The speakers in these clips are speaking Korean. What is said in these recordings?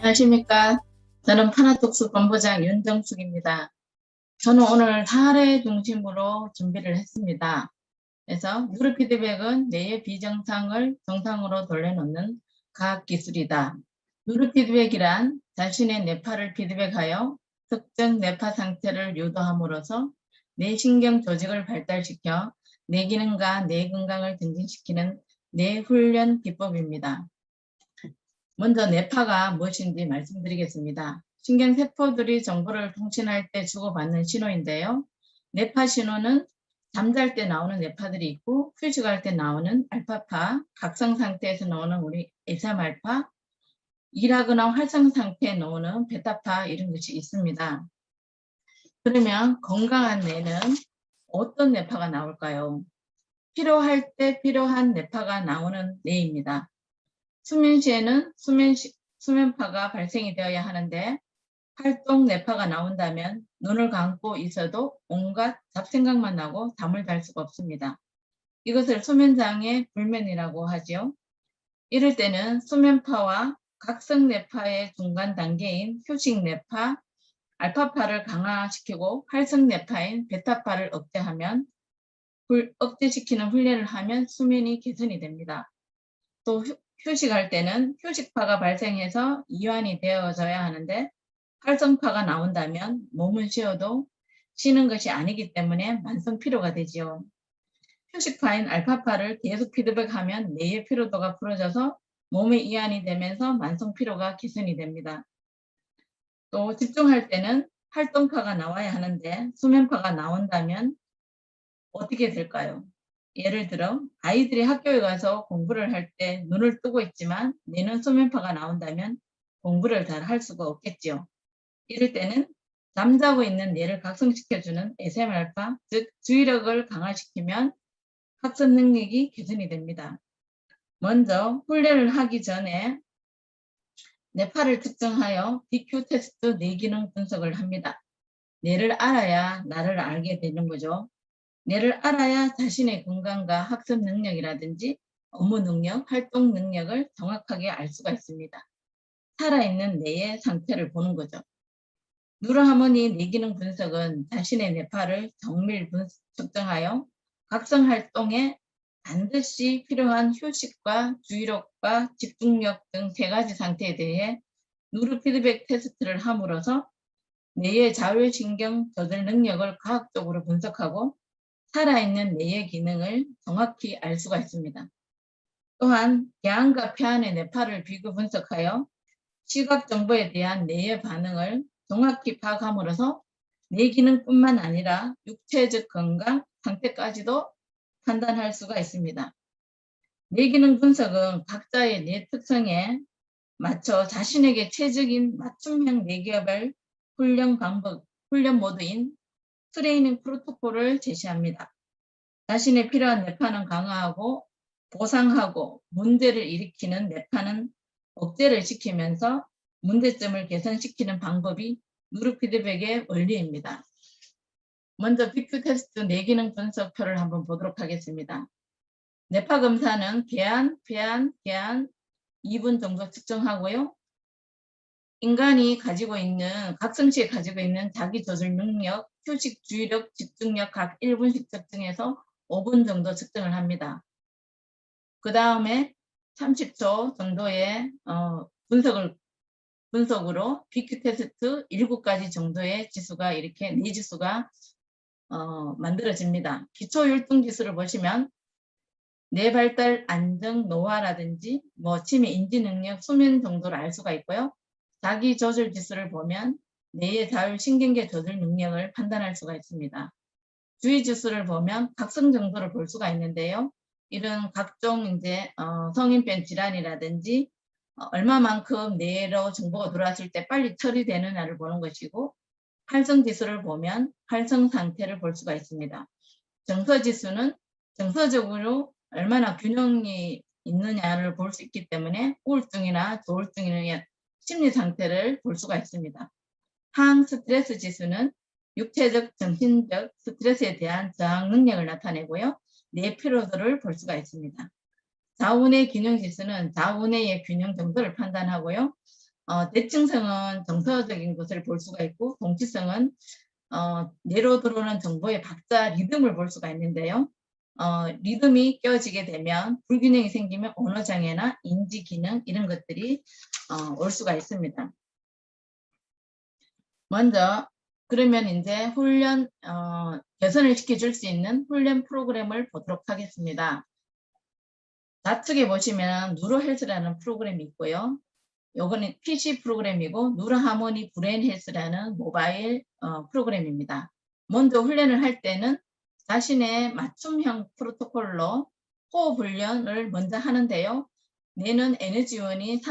안녕하십니까. 저는 파나톡스 본부장 윤정숙입니다. 저는 오늘 사례 중심으로 준비를 했습니다. 그래서 뉴로 피드백은 뇌의 비정상을 정상으로 돌려놓는 과학기술이다. 뉴로 피드백이란 자신의 뇌파를 피드백하여 특정 뇌파 상태를 유도함으로써 뇌신경 조직을 발달시켜 뇌 기능과 뇌 건강을 증진시키는 뇌훈련 기법입니다. 먼저 뇌파가 무엇인지 말씀드리겠습니다. 신경세포들이 정보를 통신할 때 주고받는 신호인데요. 뇌파 신호는 잠잘 때 나오는 뇌파들이 있고 휴식할 때 나오는 알파파, 각성 상태에서 나오는 우리 S3알파, 일하거나 활성 상태에 나오는 베타파 이런 것이 있습니다. 그러면 건강한 뇌는 어떤 뇌파가 나올까요? 필요할 때 필요한 뇌파가 나오는 뇌입니다. 수면 시에는 수면파가 발생이 되어야 하는데 활동 뇌파가 나온다면 눈을 감고 있어도 온갖 잡생각만 나고 잠을 잘 수가 없습니다. 이것을 수면장애 불면이라고 하죠. 이럴 때는 수면파와 각성 뇌파의 중간 단계인 휴식 뇌파, 알파파를 강화시키고 활성 뇌파인 베타파를 억제시키는 훈련을 하면 수면이 개선이 됩니다. 또 휴식할 때는 휴식파가 발생해서 이완이 되어져야 하는데 활성파가 나온다면 몸은 쉬어도 쉬는 것이 아니기 때문에 만성 피로가 되지요. 휴식파인 알파파를 계속 피드백하면 뇌의 피로도가 풀어져서 몸에 이완이 되면서 만성 피로가 개선이 됩니다. 또 집중할 때는 활동파가 나와야 하는데 수면파가 나온다면 어떻게 될까요? 예를 들어 아이들이 학교에 가서 공부를 할 때 눈을 뜨고 있지만 뇌는 수면파가 나온다면 공부를 잘 할 수가 없겠지요. 이럴 때는 잠자고 있는 뇌를 각성시켜주는 SM알파, 즉 주의력을 강화시키면 학습 능력이 개선이 됩니다. 먼저 훈련을 하기 전에 뇌파를 특정하여 DQ 테스트 뇌기능 분석을 합니다. 뇌를 알아야 나를 알게 되는 거죠. 뇌를 알아야 자신의 건강과 학습 능력이라든지 업무 능력, 활동 능력을 정확하게 알 수가 있습니다. 살아있는 뇌의 상태를 보는 거죠. 뉴로하모니 뇌기능 분석은 자신의 뇌파를 정밀 측정하여 각성 활동에 반드시 필요한 휴식과 주의력과 집중력 등 3가지 상태에 대해 뉴로 피드백 테스트를 함으로써 뇌의 자율신경 조절 능력을 과학적으로 분석하고 살아있는 뇌의 기능을 정확히 알 수가 있습니다. 또한 개안과 폐안의 뇌파를 비교 분석하여 시각 정보에 대한 뇌의 반응을 정확히 파악함으로써 뇌 기능뿐만 아니라 육체적 건강 상태까지도 판단할 수가 있습니다. 뇌 기능 분석은 각자의 뇌 특성에 맞춰 자신에게 최적인 맞춤형 뇌개발 훈련 모드인 트레이닝 프로토콜을 제시합니다. 자신의 필요한 뇌파는 강화하고 보상하고 문제를 일으키는 뇌파는 억제를 시키면서 문제점을 개선시키는 방법이 뉴로 피드백의 원리입니다. 먼저 BQ 테스트 뇌기능 분석표를 한번 보도록 하겠습니다. 뇌파 검사는 개안, 폐안, 개안 2분 정도 측정하고요. 인간이 가지고 있는 각성 시에 가지고 있는 자기 조절 능력, 휴식, 주의력, 집중력 각 1분씩 측정해서 5분 정도 측정을 합니다. 그 다음에 30초 정도의 분석으로 BQ 테스트 7가지 정도의 지수가 이렇게 네 지수가 만들어집니다. 기초 율동 지수를 보시면 뇌 발달 안정 노화라든지 치매 인지 능력 수면 정도를 알 수가 있고요. 자기 조절 지수를 보면 뇌의 자율 신경계 조절 능력을 판단할 수가 있습니다. 주의 지수를 보면 각성 정도를 볼 수가 있는데요. 이런 각종 성인병 질환이라든지 얼마만큼 뇌로 정보가 들어왔을 때 빨리 처리되느냐를 보는 것이고, 활성 지수를 보면 활성 상태를 볼 수가 있습니다. 정서 지수는 정서적으로 얼마나 균형이 있느냐를 볼 수 있기 때문에 우울증이나 조울증의 심리 상태를 볼 수가 있습니다. 항 스트레스 지수는 육체적, 정신적 스트레스에 대한 저항 능력을 나타내고요. 뇌 피로도를 볼 수가 있습니다. 좌우뇌 균형 지수는 좌우뇌의 균형 정도를 판단하고요. 대칭성은 정서적인 것을 볼 수가 있고 동치성은 뇌로 들어오는 정보의 박자 리듬을 볼 수가 있는데요. 리듬이 깨어지게 되면 불균형이 생기면 언어장애나 인지기능 이런 것들이 올 수가 있습니다. 먼저 그러면 이제 훈련 개선을 시켜줄 수 있는 훈련 프로그램을 보도록 하겠습니다. 좌측에 보시면 누로헬스라는 프로그램이 있고요. 요거는 PC 프로그램이고 누로하모니 브레인 헬스라는 모바일 프로그램입니다. 먼저 훈련을 할 때는 자신의 맞춤형 프로토콜로 호흡 훈련을 먼저 하는데요. 뇌는 에너지원이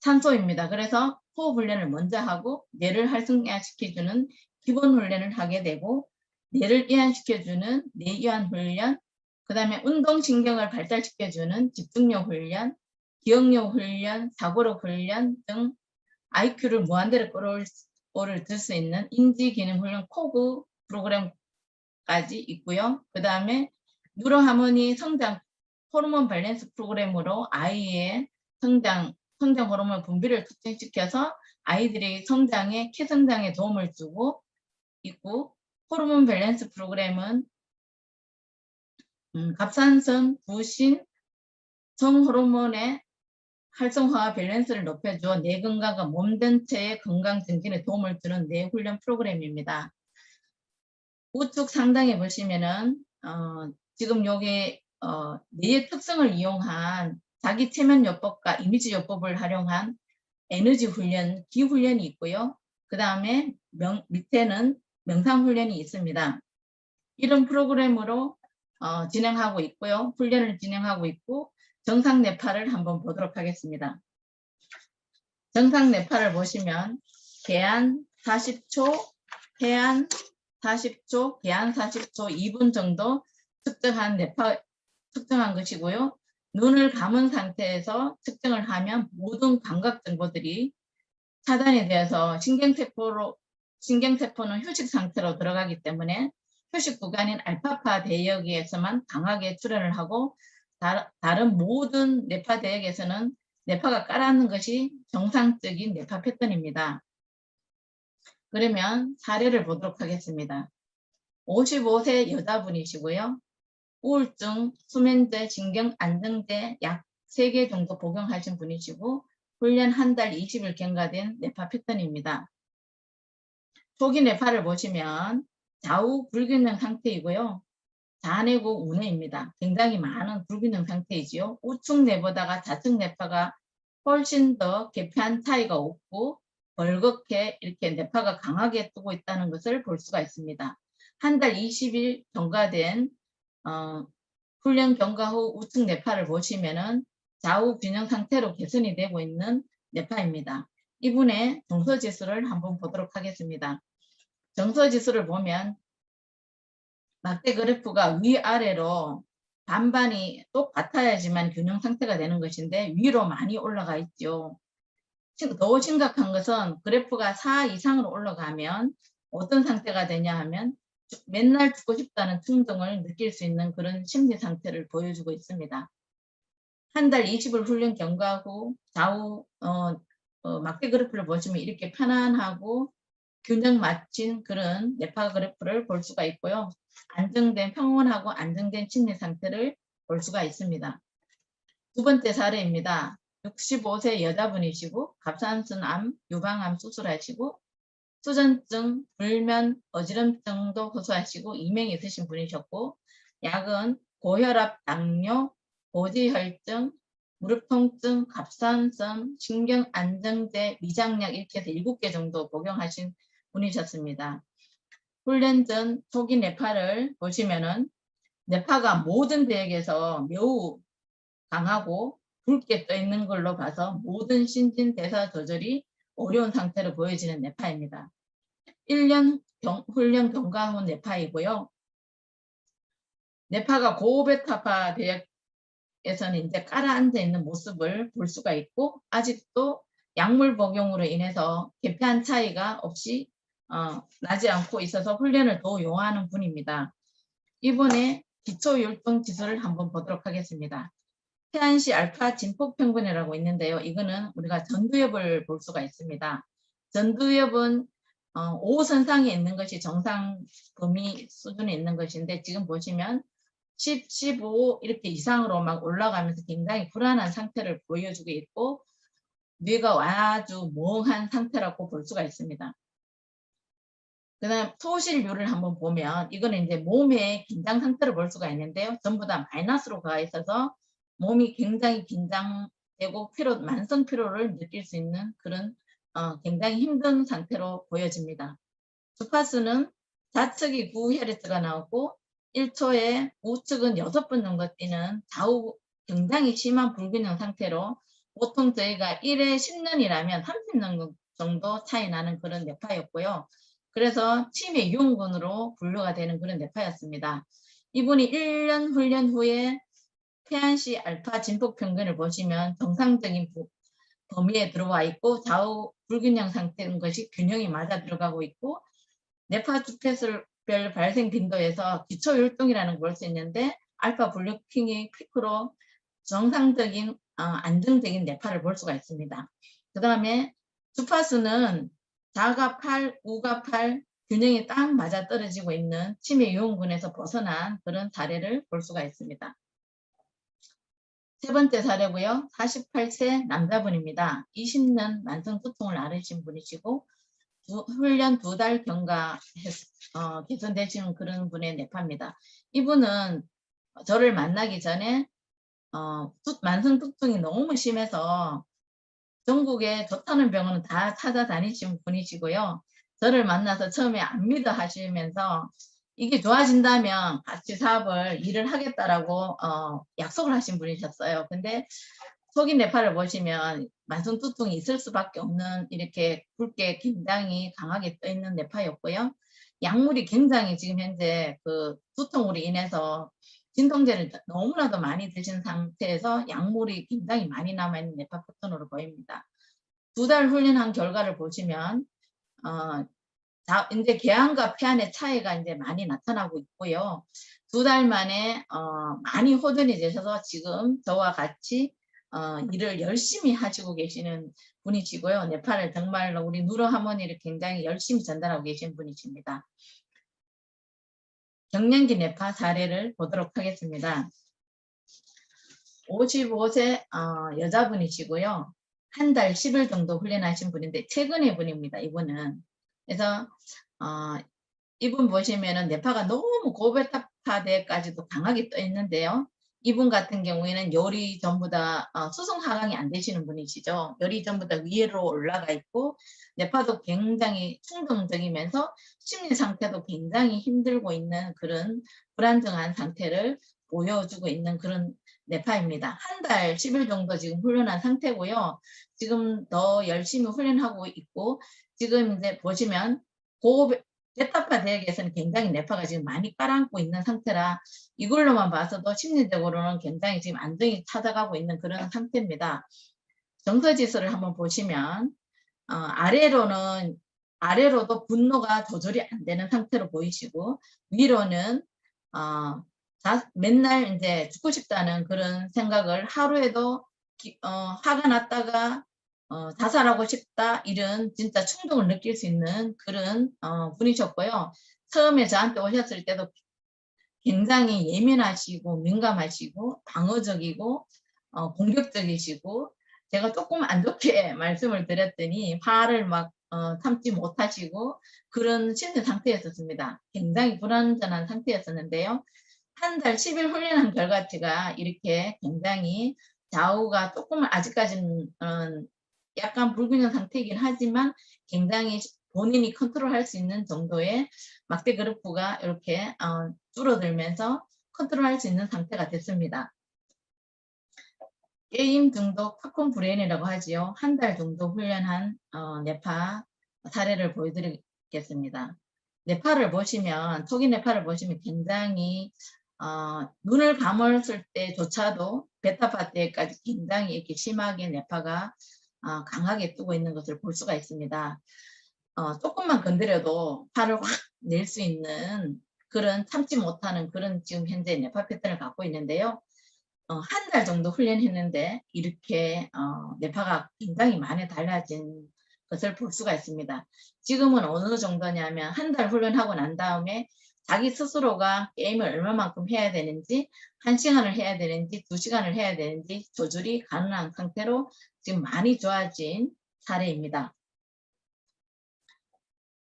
산소입니다. 그래서 호흡 훈련을 먼저 하고 뇌를 활성화시켜주는 기본 훈련을 하게 되고 뇌를 이완시켜주는 뇌이완 훈련, 그 다음에 운동신경을 발달시켜주는 집중력 훈련, 기억력 훈련, 사고력 훈련 등 IQ를 무한대로 끌어올 수 있는 인지기능 훈련 코그 프로그램까지 있고요. 그 다음에 뉴로하모니 성장 호르몬 밸런스 프로그램으로 아이의 성장 호르몬 분비를 특징시켜서 아이들의 성장에 키 성장에 도움을 주고 있고, 호르몬 밸런스 프로그램은 갑상선, 부신, 성호르몬의 활성화와 밸런스를 높여줘 뇌 건강과 몸 전체의 건강 증진에 도움을 주는 뇌 훈련 프로그램입니다. 우측 상단에 보시면은 지금 여기 뇌의 특성을 이용한 자기 체면 요법과 이미지 요법을 활용한 에너지 훈련, 기 훈련이 있고요. 그 다음에 밑에는 명상 훈련이 있습니다. 이런 프로그램으로 진행하고 있고요. 훈련을 진행하고 있고 정상 뇌파를 한번 보도록 하겠습니다. 정상 뇌파를 보시면 개안 40초, 해안 40초, 개안 40초, 2분 정도 측정한 뇌파 측정한 것이고요. 눈을 감은 상태에서 측정을 하면 모든 감각 정보들이 차단이 되어서 신경세포는 휴식 상태로 들어가기 때문에 휴식 구간인 알파파 대역에서만 강하게 출현을 하고 다른 모든 뇌파 대역에서는 뇌파가 깔아앉는 것이 정상적인 뇌파 패턴입니다. 그러면 사례를 보도록 하겠습니다. 55세 여자분이시고요. 우울증, 수면제, 신경안정제 약 3개 정도 복용하신 분이시고 훈련 한 달 20일 경과된 뇌파 패턴입니다. 초기 뇌파를 보시면 좌우 불균형 상태이고요. 좌뇌고 우뇌입니다. 굉장히 많은 불균형 상태이지요. 우측 뇌보다가 좌측 뇌파가 훨씬 더 개폐한 차이가 없고 벌겋게 이렇게 뇌파가 강하게 뜨고 있다는 것을 볼 수가 있습니다. 한 달 20일 경과된 훈련 경과 후 우측 뇌파를 보시면은 좌우 균형 상태로 개선이 되고 있는 뇌파입니다. 이분의 정서지수를 한번 보도록 하겠습니다. 정서지수를 보면 막대 그래프가 위아래로 반반이 똑같아야지만 균형 상태가 되는 것인데 위로 많이 올라가 있죠. 더 심각한 것은 그래프가 4 이상으로 올라가면 어떤 상태가 되냐 하면 맨날 죽고 싶다는 충동을 느낄 수 있는 그런 심리 상태를 보여주고 있습니다. 한 달 20일 훈련 경과 후 좌우 막대 그래프를 보시면 이렇게 편안하고 균형 맞춘 그런 뇌파 그래프를 볼 수가 있고요. 평온하고 안정된 심리 상태를 볼 수가 있습니다. 두 번째 사례입니다. 65세 여자분이시고 갑상선암, 유방암 수술하시고 수전증, 불면, 어지럼증도 호소하시고 이명이 있으신 분이셨고 약은 고혈압, 당뇨, 고지혈증, 무릎 통증, 갑상선, 신경안정제, 위장약 이렇게 해서 7개 정도 복용하신 분이셨습니다. 훈련 전 초기 뇌파를 보시면은 뇌파가 모든 대역에서 매우 강하고 붉게 떠 있는 걸로 봐서 모든 신진대사 조절이 어려운 상태로 보여지는 뇌파입니다. 1년 훈련 경과 후 뇌파이고요. 뇌파가 고베타파 대역에서는 이제 깔아앉아 있는 모습을 볼 수가 있고 아직도 약물 복용으로 인해서 개폐한 차이가 없이 나지 않고 있어서 훈련을 더 요하는 분입니다. 이번에 기초율동 지수를 한번 보도록 하겠습니다. 태안시 알파 진폭평균이라고 있는데요. 이거는 우리가 전두엽을 볼 수가 있습니다. 전두엽은 5 선상에 있는 것이 정상 범위 수준에 있는 것인데 지금 보시면 10, 15 이렇게 이상으로 막 올라가면서 굉장히 불안한 상태를 보여주고 있고 뇌가 아주 멍한 상태라고 볼 수가 있습니다. 그 다음 소실률을 한번 보면 이거는 이제 몸의 긴장 상태를 볼 수가 있는데요. 전부 다 마이너스로 가 있어서 몸이 굉장히 긴장되고 만성 피로를 느낄 수 있는 그런 굉장히 힘든 상태로 보여집니다. 주파수는 좌측이 9Hz가 나오고 1초에 우측은 6번 정도 뛰는 좌우 굉장히 심한 불균형 상태로 보통 저희가 1에 10년이라면 30년 정도 차이 나는 그런 뇌파였고요. 그래서 치매 유형군으로 분류가 되는 그런 뇌파였습니다. 이분이 1년 훈련 후에 태안시 알파 진폭 평균을 보시면 정상적인 범위에 들어와 있고 좌우 불균형 상태인 것이 균형이 맞아 들어가고 있고 뇌파 주파수별 발생 빈도에서 기초율동이라는 걸 볼 수 있는데 알파 블루킹이 피크로 정상적인 안정적인 뇌파를 볼 수가 있습니다. 그 다음에 주파수는 좌가 8, 우가 8 균형이 딱 맞아 떨어지고 있는 치매 유형군에서 벗어난 그런 사례를 볼 수가 있습니다. 세 번째 사례고요. 48세 남자분입니다. 20년 만성 두통을 앓으신 분이시고 훈련 2달 경과 개선되시는 그런 분의 뇌파입니다. 이분은 저를 만나기 전에 만성 두통이 너무 심해서 전국에 좋다는 병원은 다 찾아다니신 분이시고요. 저를 만나서 처음에 안 믿어 하시면서 이게 좋아진다면 같이 일을 하겠다라고 약속을 하신 분이셨어요. 근데 속인 뇌파를 보시면 만성 두통이 있을 수밖에 없는 이렇게 굵게 굉장히 강하게 떠 있는 뇌파였고요. 약물이 굉장히 지금 현재 그 두통으로 인해서 진통제를 너무나도 많이 드신 상태에서 약물이 굉장히 많이 남아있는 뇌파 패턴으로 보입니다. 2달 훈련한 결과를 보시면 이제 개안과 폐안의 차이가 이제 많이 나타나고 있고요. 2달 만에 많이 호전해지셔서 지금 저와 같이 일을 열심히 하시고 계시는 분이시고요. 뇌파를 정말로 우리 누로 하모니를 굉장히 열심히 전달하고 계신 분이십니다. 경년기 뇌파 사례를 보도록 하겠습니다. 55세 여자분이시고요. 한 달 10일 정도 훈련하신 분인데 최근의 분입니다. 이분은. 그래서 이분 보시면은 뇌파가 너무 고베타파대까지도 강하게 떠 있는데요. 이분 같은 경우에는 열이 전부 다 수성 하강이 안 되시는 분이시죠. 열이 전부 다 위로 올라가 있고 뇌파도 굉장히 충동적이면서 심리 상태도 굉장히 힘들고 있는 그런 불안정한 상태를 보여주고 있는 그런 뇌파입니다. 한 달 10일 정도 지금 훈련한 상태고요. 지금 더 열심히 훈련하고 있고 지금 이제 보시면 베타파 대역에서는 굉장히 뇌파가 지금 많이 깔아앉고 있는 상태라 이걸로만 봐서도 심리적으로는 굉장히 지금 안정이 찾아가고 있는 그런 상태입니다. 정서지수를 한번 보시면 아래로도 분노가 조절이 안 되는 상태로 보이시고 위로는 맨날 이제 죽고 싶다는 그런 생각을 하루에도 화가 났다가 자살하고 싶다 이런 진짜 충동을 느낄 수 있는 그런 분이셨고요. 처음에 저한테 오셨을 때도 굉장히 예민하시고 민감하시고 방어적이고 공격적이시고 제가 조금 안 좋게 말씀을 드렸더니 화를 막 참지 못하시고 그런 심리 상태였었습니다. 굉장히 불안전한 상태였었는데요. 한 달 10일 훈련한 결과치가 이렇게 굉장히 좌우가 조금 아직까지는 약간 불균형 상태이긴 하지만 굉장히 본인이 컨트롤할 수 있는 정도의 막대 그래프가 이렇게 줄어들면서 컨트롤할 수 있는 상태가 됐습니다. 게임 중독 팝콘 브레인이라고 하지요. 한 달 정도 훈련한 뇌파 사례를 보여드리겠습니다. 뇌파를 보시면 초기 뇌파를 보시면 굉장히 눈을 감았을 때조차도 베타파 때까지 굉장히 이렇게 심하게 뇌파가 강하게 뜨고 있는 것을 볼 수가 있습니다. 조금만 건드려도 화를 확 낼 수 있는 그런 참지 못하는 그런 지금 현재 뇌파 패턴을 갖고 있는데요. 한 달 정도 훈련했는데 이렇게 뇌파가 굉장히 많이 달라진 것을 볼 수가 있습니다. 지금은 어느 정도냐면 한 달 훈련하고 난 다음에 자기 스스로가 게임을 얼마만큼 해야 되는지, 1시간을 해야 되는지 2시간을 해야 되는지 조절이 가능한 상태로 지금 많이 좋아진 사례입니다.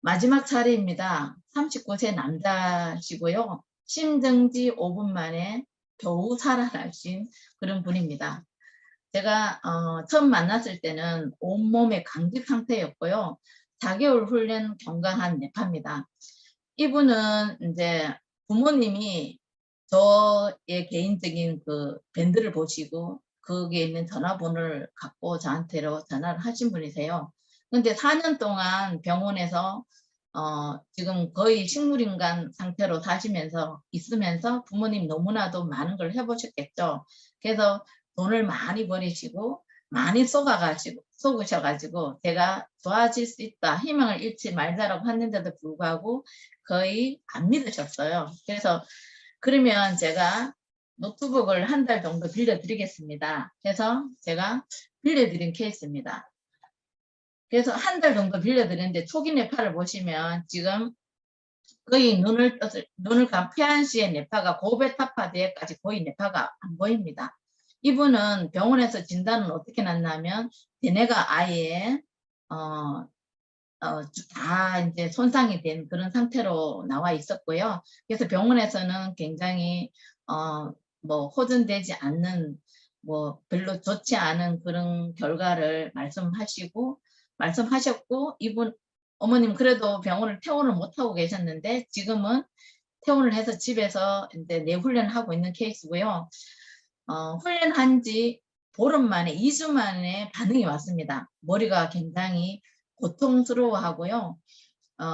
마지막 사례입니다. 39세 남자시고요. 심정지 5분 만에 겨우 살아나신 그런 분입니다. 제가 처음 만났을 때는 온몸의 강직 상태였고요. 4개월 훈련 경과한 뇌파입니다. 이분은 이제 부모님이 저의 개인적인 그 밴드를 보시고 거기에 있는 전화번호를 갖고 저한테로 전화를 하신 분이세요. 근데 4년 동안 병원에서 지금 거의 식물인간 상태로 사시면서 있으면서 부모님 너무나도 많은 걸 해보셨겠죠. 그래서 돈을 많이 버리시고 많이 속으셔가지고 제가 좋아질 수 있다, 희망을 잃지 말자라고 했는데도 불구하고 거의 안 믿으셨어요. 그래서 그러면 제가 노트북을 한 달 정도 빌려드리겠습니다. 그래서 제가 빌려드린 케이스입니다. 그래서 한 달 정도 빌려드렸는데 초기 뇌파를 보시면 지금 거의 눈을 감 폐안시의 뇌파가 고베타파대까지 거의 뇌파가 안 보입니다. 이분은 병원에서 진단은 어떻게 났냐면 대뇌가 아예 다 이제 손상이 된 그런 상태로 나와 있었고요. 그래서 병원에서는 굉장히 뭐 호전되지 않는, 뭐 별로 좋지 않은 그런 결과를 말씀하셨고, 이분 어머님 그래도 병원을 퇴원을 못 하고 계셨는데 지금은 퇴원을 해서 집에서 이제 내훈련하고 있는 케이스고요. 훈련한 지 보름 만에 2주 만에 반응이 왔습니다. 머리가 굉장히 고통스러워하고요.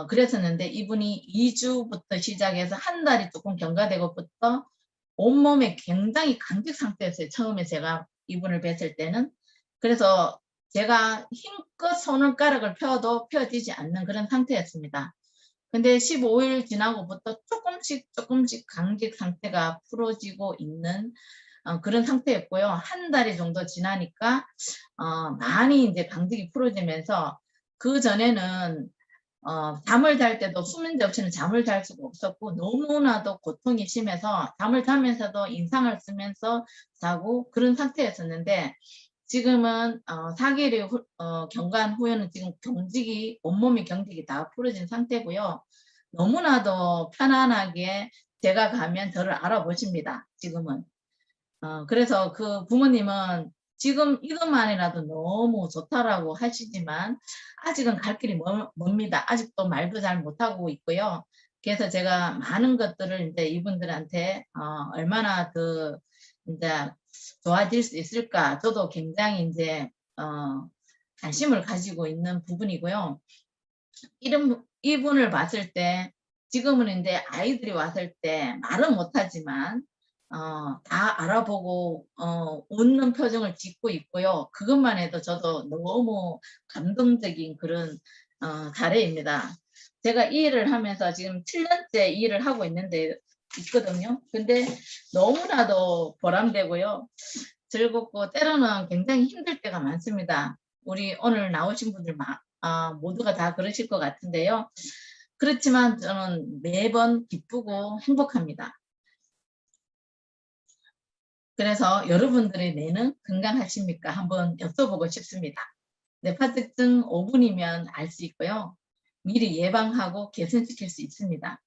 그랬었는데 이분이 2주부터 시작해서 한 달이 조금 경과되고부터 온몸에 굉장히 강직 상태였어요. 처음에 제가 이분을 뵀을 때는. 그래서 제가 힘껏 손가락을 펴도 펴지지 않는 그런 상태였습니다. 근데 15일 지나고부터 조금씩 강직 상태가 풀어지고 있는 그런 상태였고요. 한 달이 정도 지나니까 많이 이제 강직이 풀어지면서 그 전에는 잠을 잘 때도 수면제 없이는 잠을 잘 수가 없었고 너무나도 고통이 심해서 잠을 자면서도 인상을 쓰면서 자고 그런 상태였었는데 지금은 4개월의 경과한 후에는 지금 온몸이 경직이 다 풀어진 상태고요. 너무나도 편안하게 제가 가면 저를 알아보십니다. 지금은. 그래서 그 부모님은 지금 이것만이라도 너무 좋다라고 하시지만 아직은 갈 길이 멉니다. 아직도 말도 잘 못하고 있고요. 그래서 제가 많은 것들을 이제 이분들한테 얼마나 더 이제 좋아질 수 있을까, 저도 굉장히 이제 관심을 가지고 있는 부분이고요. 이분을 봤을 때 지금은 이제 아이들이 왔을 때 말은 못하지만 다 알아보고 웃는 표정을 짓고 있고요. 그것만 해도 저도 너무 감동적인 그런 사례입니다. 제가 이 일을 하면서 지금 7년째 이 일을 하고 있거든요. 근데 너무나도 보람되고요. 즐겁고 때로는 굉장히 힘들 때가 많습니다. 우리 오늘 나오신 분들 모두가 다 그러실 것 같은데요. 그렇지만 저는 매번 기쁘고 행복합니다. 그래서 여러분들의 뇌는 건강하십니까? 한번 여쭤보고 싶습니다. 뇌파특증 5분이면 알 수 있고요. 미리 예방하고 개선시킬 수 있습니다.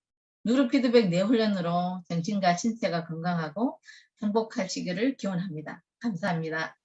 뉴로피드백 뇌훈련으로 정신과 신체가 건강하고 행복하시기를 기원합니다. 감사합니다.